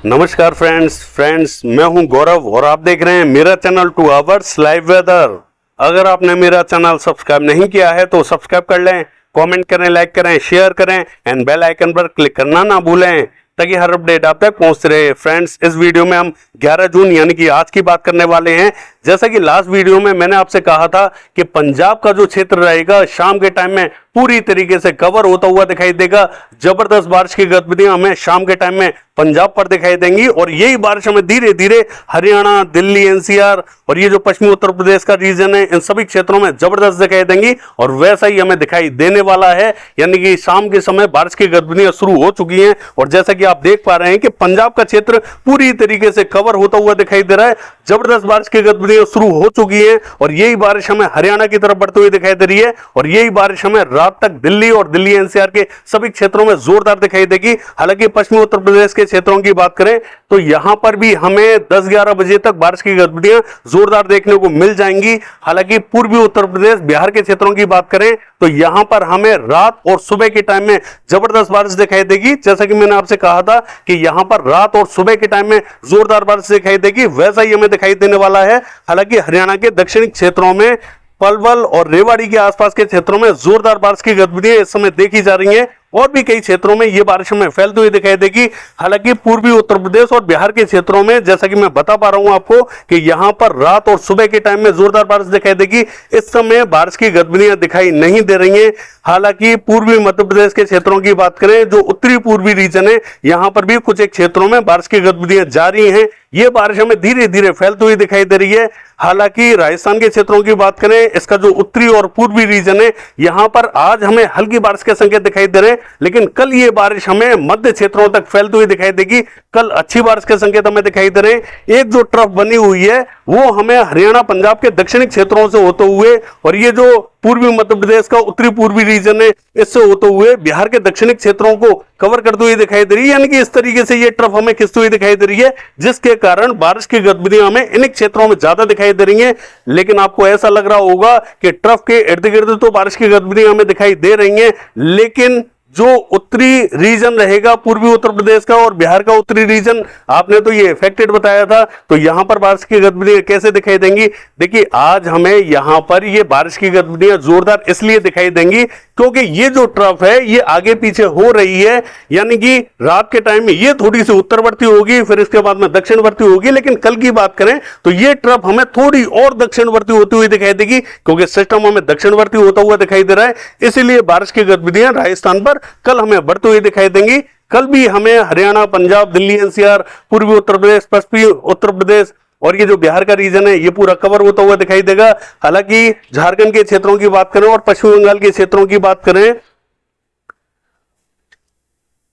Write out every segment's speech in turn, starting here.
नमस्कार फ्रेंड्स मैं हूं गौरव और आप देख रहे हैं मेरा चैनल 2 आवर्स लाइव वेदर। अगर आपने मेरा चैनल सब्सक्राइब नहीं किया है तो सब्सक्राइब कर लें, कमेंट करें, लाइक करें, शेयर करें एंड बेल आइकन पर क्लिक करना ना भूलें ताकि हर अपडेट आप तक पहुंचते रहे। फ्रेंड्स, इस वीडियो में हम 11 जून यानी कि आज की बात करने वाले हैं। जैसा कि लास्ट वीडियो में मैंने आपसे कहा था कि पंजाब का जो क्षेत्र रहेगा शाम के टाइम में पूरी तरीके से कवर होता हुआ दिखाई देगा। जबरदस्त बारिश की गतिविधियां हमें शाम के टाइम में पंजाब पर दिखाई देंगी और यही बारिश हमें धीरे धीरे हरियाणा, दिल्ली, एनसीआर और ये जो पश्चिमी उत्तर प्रदेश का रीजन है इन सभी क्षेत्रों में जबरदस्त दिखाई देंगी और वैसा ही हमें दिखाई देने वाला है। यानी कि शाम के समय बारिश की गतिविधियां शुरू हो चुकी हैं और जैसा कि आप देख पा रहे हैं कि पंजाब का क्षेत्र पूरी तरीके से कवर होता हुआ दिखाई दे रहा है। जबरदस्त बारिश की गतिविधियां शुरू हो चुकी है और यही बारिश हमें हरियाणा की तरफ बढ़ती हुई दिखाई दे रही है और यही बारिश हमें रात तक दिल्ली और दिल्ली एनसीआर के सभी क्षेत्रों में जोरदार दिखाई देगी। हालांकि पश्चिमी उत्तर प्रदेश के क्षेत्रों की बात करें तो यहां पर भी हमें 10-11 बजे तक बारिश की गतिविधियां जोरदार देखने को मिल जाएंगी। हालांकि पूर्वी उत्तर प्रदेश, बिहार के क्षेत्रों की बात करें तो यहां पर हमें रात और सुबह के टाइम में जबरदस्त बारिश दिखाई देगी। जैसा कि मैंने आपसे कहा था कि यहां पर रात और सुबह के टाइम में जोरदार बारिश दिखाई देगी, वैसा ही हमें दिखाई देने वाला है। हालांकि हरियाणा के दक्षिणी क्षेत्रों में पलवल और रेवाड़ी के आसपास के क्षेत्रों में जोरदार बारिश की गतिविधियां इस समय देखी जा रही हैं और भी कई क्षेत्रों में ये बारिश हमें फैलती हुई दिखाई देगी। हालांकि पूर्वी उत्तर प्रदेश और बिहार के क्षेत्रों में जैसा कि मैं बता पा रहा हूं आपको कि यहां पर रात और सुबह के टाइम में जोरदार बारिश दिखाई देगी। इस समय बारिश की गतिविधियां दिखाई नहीं दे रही हैं। हालांकि पूर्वी मध्य प्रदेश के क्षेत्रों की बात करें जो उत्तरी पूर्वी रीजन है यहां पर भी कुछ एक क्षेत्रों में बारिश की गतिविधियां जारी हैं। ये बारिश हमें धीरे धीरे फैलती हुई दिखाई दे रही है। हालांकि राजस्थान के क्षेत्रों की बात करें, इसका जो उत्तरी और पूर्वी रीजन है यहां पर आज हमें हल्की बारिश के संकेत दिखाई दे रहे हैं, लेकिन कल ये बारिश हमें मध्य क्षेत्रों तक फैलती हुई दिखाई देगी। कल अच्छी बारिश के संकेत हमें दिखाई दे रहे हैं। एक जो ट्रफ बनी हुई है वो हमें हरियाणा, पंजाब के दक्षिणी क्षेत्रों से होते हुए और ये जो पूर्वी मध्य प्रदेश का उत्तरी पूर्वी रीजन है इससे होते हुए बिहार के दक्षिणी क्षेत्रों को कवर करती हुई दिखाई दे रही है। यानी कि इस तरीके से ये ट्रफ हमें खिंचती हुई दिखाई दे रही है, जिसके कारण बारिश की गतिविधियां हमें इन क्षेत्रों में ज्यादा दिखाई दे रही हैं। लेकिन आपको ऐसा लग रहा होगा कि ट्रफ के इर्द गिर्द तो बारिश की गतिविधियां हमें दिखाई दे रही हैं, लेकिन जो उत्तरी रीजन रहेगा पूर्वी उत्तर प्रदेश का और बिहार का उत्तरी रीजन, आपने तो ये इफेक्टेड बताया था, तो यहां पर बारिश की गतिविधियां कैसे दिखाई देंगी? देखिए, आज हमें यहां पर ये बारिश की गतिविधियां जोरदार इसलिए दिखाई देंगी क्योंकि ये जो ट्रफ है ये आगे पीछे हो रही है। यानी कि रात के टाइम में ये थोड़ी सी उत्तरवर्ती होगी, फिर इसके बाद में दक्षिणवर्ती होगी, लेकिन कल की बात करें तो ये ट्रफ हमें थोड़ी और दक्षिणवर्ती होती हुई दिखाई देगी क्योंकि सिस्टम हमें दक्षिणवर्ती होता हुआ दिखाई दे रहा है। इसीलिए बारिश की गतिविधियां राजस्थान पर कल हमें बढ़ती हुई दिखाई देंगी। कल भी हमें हरियाणा, पंजाब, दिल्ली एनसीआर, पूर्वी उत्तर प्रदेश, पश्चिमी उत्तर प्रदेश और ये जो बिहार का रीजन है ये पूरा कवर होता हुआ दिखाई देगा। हालांकि झारखंड के क्षेत्रों की बात करें और पश्चिम बंगाल के क्षेत्रों की बात करें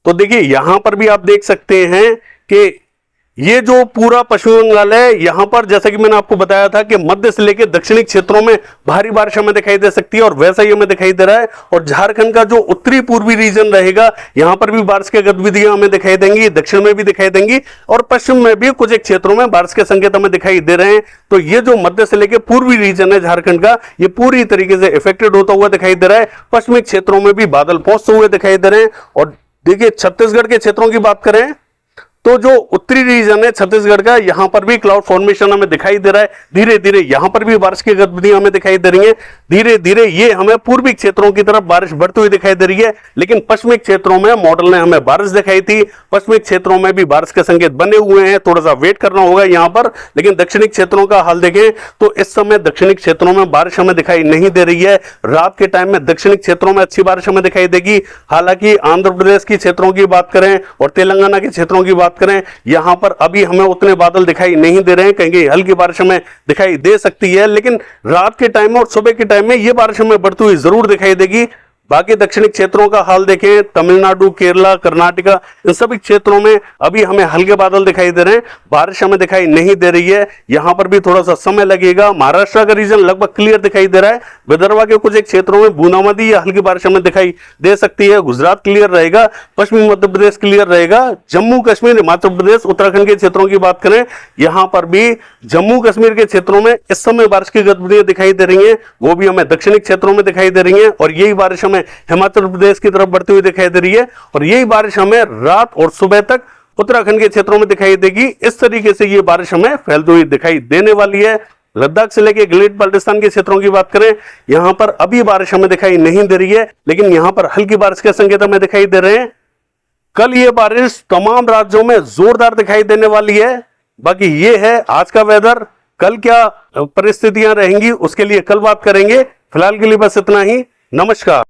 तो देखिए यहां पर भी आप देख सकते हैं कि ये जो पूरा पश्चिम बंगाल है यहां पर जैसा कि मैंने आपको बताया था कि मध्य से लेकर दक्षिणी क्षेत्रों में भारी बारिश हमें दिखाई दे सकती है और वैसा ही हमें दिखाई दे रहा है। और झारखंड का जो उत्तरी पूर्वी रीजन रहेगा यहां पर भी बारिश की गतिविधियां हमें दिखाई देंगी, दक्षिण में भी दिखाई देंगी और पश्चिम में भी कुछ एक क्षेत्रों में बारिश के संकेत हमें दिखाई दे रहे हैं। तो ये जो मध्य से लेकर पूर्वी रीजन है झारखंड का, ये पूरी तरीके से इफेक्टेड होता हुआ दिखाई दे रहा है। पश्चिमी क्षेत्रों में भी बादल पहुंचते हुए दिखाई दे रहे हैं। और देखिए, छत्तीसगढ़ के क्षेत्रों की बात करें तो जो उत्तरी रीजन है छत्तीसगढ़ का, यहां पर भी क्लाउड फॉर्मेशन हमें दिखाई दे रहा है। धीरे धीरे यहां पर भी बारिश की गतिविधियां हमें दिखाई दे रही हैं। धीरे धीरे ये हमें पूर्वी क्षेत्रों की तरफ बारिश बढ़ती हुई दिखाई दे रही है, लेकिन पश्चिमी क्षेत्रों में मॉडल ने हमें बारिश दिखाई थी। पश्चिमी क्षेत्रों में भी बारिश के संकेत बने हुए हैं, थोड़ा सा वेट करना होगा यहां पर। लेकिन दक्षिणी क्षेत्रों का हाल देखें तो इस समय दक्षिणी क्षेत्रों में बारिश हमें दिखाई नहीं दे रही है। रात के टाइम में दक्षिणी क्षेत्रों में अच्छी बारिश हमें दिखाई देगी। हालांकि आंध्र प्रदेश के क्षेत्रों की बात करें और तेलंगाना के क्षेत्रों की बात करें, यहां पर अभी हमें उतने बादल दिखाई नहीं दे रहे हैं। कहीं हल्की बारिश हमें दिखाई दे सकती है, लेकिन रात के टाइम में और सुबह के टाइम में यह बारिश हमें बढ़ती हुई जरूर दिखाई देगी। बाकी दक्षिणी क्षेत्रों का हाल देखें, तमिलनाडु, केरला, कर्नाटका, इन सभी क्षेत्रों में अभी हमें हल्के बादल दिखाई दे रहे हैं, बारिश हमें दिखाई नहीं दे रही है। यहां पर भी थोड़ा सा समय लगेगा। महाराष्ट्र का रीजन लगभग क्लियर दिखाई दे रहा है। विदर्भ के कुछ एक क्षेत्रों में बूंदाबांदी या हल्की बारिश हमें दिखाई दे सकती है। गुजरात क्लियर रहेगा, पश्चिमी मध्य प्रदेश क्लियर रहेगा। जम्मू कश्मीर, हिमाचल प्रदेश, उत्तराखंड के क्षेत्रों की बात करें, यहां पर भी जम्मू कश्मीर के क्षेत्रों में इस समय बारिश की गतिविधियां दिखाई दे रही हैं, वो भी हमें दक्षिणी क्षेत्रों में दिखाई दे रही हैं। और यही बारिश हमें हिमाचल प्रदेश की तरफ बढ़ती हुई दिखाई दे रही है और यही बारिश हमें रात और सुबह तक उत्तराखंड के क्षेत्रों में दिखाई देगी। इस तरीके से ये बारिश हमें फैलती हुई दिखाई देने वाली है। लद्दाख से लेके गिलगित बाल्टिस्तान के क्षेत्रों की बात करें, यहां पर अभी बारिश हमें दिखाई नहीं दे रही है, लेकिन यहां पर हल्की बारिश के संकेत हमें दिखाई दे रहे हैं। कल ये बारिश तमाम राज्यों में जोरदार दिखाई देने वाली है। बाकी ये है आज का वेदर। कल क्या परिस्थितियां रहेंगी उसके लिए कल बात करेंगे। फिलहाल के लिए बस इतना ही। नमस्कार।